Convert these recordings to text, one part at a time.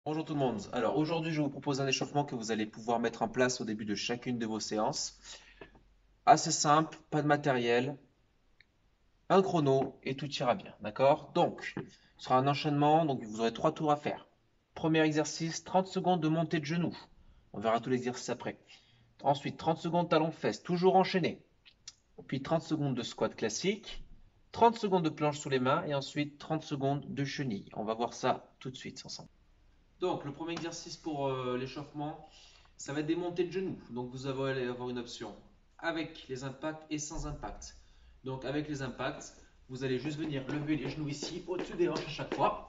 Bonjour tout le monde. Alors aujourd'hui, je vous propose un échauffement que vous allez pouvoir mettre en place au début de chacune de vos séances. Assez simple, pas de matériel, un chrono et tout ira bien. D'accord? Donc, ce sera un enchaînement, donc vous aurez 3 tours à faire. Premier exercice, 30 secondes de montée de genoux. On verra tout l'exercice après. Ensuite, 30 secondes talons-fesses, toujours enchaîné. Puis 30 secondes de squat classique, 30 secondes de planche sous les mains et ensuite 30 secondes de chenille. On va voir ça tout de suite ensemble. Donc, le premier exercice pour l'échauffement, ça va être des montées de genoux. Donc, vous allez avoir une option avec les impacts et sans impact. Donc, avec les impacts, vous allez juste venir lever les genoux ici, au-dessus des hanches à chaque fois.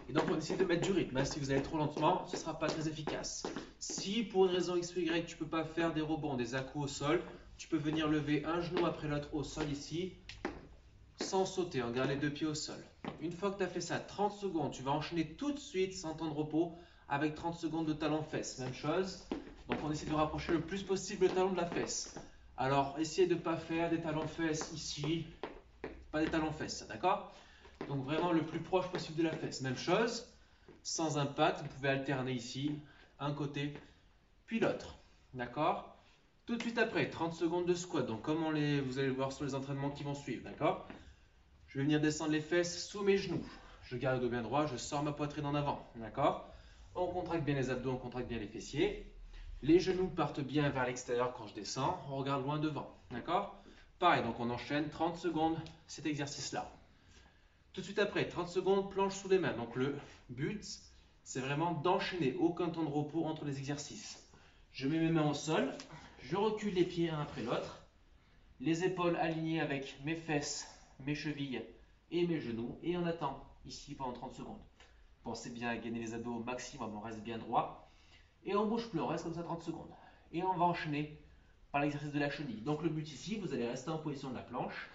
Et donc, on essaie de mettre du rythme, hein. Si vous allez trop lentement, ce ne sera pas très efficace. Si pour une raison X ou Y, tu ne peux pas faire des rebonds, des à-coups au sol, tu peux venir lever un genou après l'autre au sol ici, sans sauter, on garde les 2 pieds au sol. Une fois que tu as fait ça, 30 secondes, tu vas enchaîner tout de suite sans temps de repos avec 30 secondes de talon-fesse. Même chose. Donc on essaie de rapprocher le plus possible le talon de la fesse. Alors essayez de ne pas faire des talons-fesses ici, pas des talons-fesses, d'accord? Donc vraiment le plus proche possible de la fesse. Même chose, sans impact, vous pouvez alterner ici, un côté, puis l'autre. D'accord? Tout de suite après, 30 secondes de squat. Donc comme vous allez le voir sur les entraînements qui vont suivre, d'accord? Je vais venir descendre les fesses sous mes genoux. Je garde le dos bien droit, je sors ma poitrine en avant. D'accord? On contracte bien les abdos, on contracte bien les fessiers. Les genoux partent bien vers l'extérieur quand je descends. On regarde loin devant. D'accord? Pareil, donc on enchaîne 30 secondes cet exercice-là. Tout de suite après, 30 secondes, planche sous les mains. Donc le but, c'est vraiment d'enchaîner. Aucun temps de repos entre les exercices. Je mets mes mains au sol. Je recule les pieds un après l'autre. Les épaules alignées avec mes fesses, mes chevilles et mes genoux. Et on attend ici pendant 30 secondes. Pensez bien à gagner les abdos au maximum, on reste bien droit. Et on bouge plus, on reste comme ça 30 secondes. Et on va enchaîner par l'exercice de la chenille. Donc le but ici, vous allez rester en position de la planche.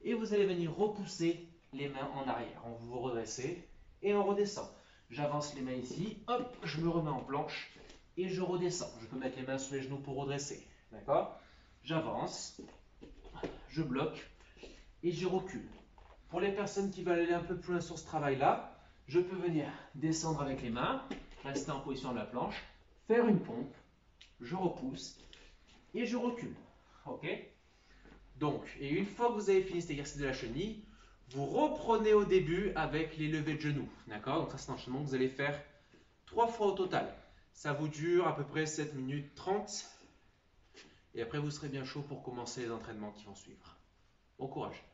Et vous allez venir repousser les mains en arrière. On vous redressez et on redescend. J'avance les mains ici, hop, je me remets en planche et je redescends. Je peux mettre les mains sous les genoux pour redresser. D'accord? J'avance, je bloque et je recule. Pour les personnes qui veulent aller un peu plus loin sur ce travail-là, je peux venir descendre avec les mains, rester en position de la planche, faire une pompe, je repousse et je recule. Ok? Donc, et une fois que vous avez fini cet exercice de la chenille, vous reprenez au début avec les levées de genoux. D'accord? Donc ça, c'est un enchaînement que vous allez faire 3 fois au total. Ça vous dure à peu près 7 minutes 30. Et après, vous serez bien chaud pour commencer les entraînements qui vont suivre. Bon courage!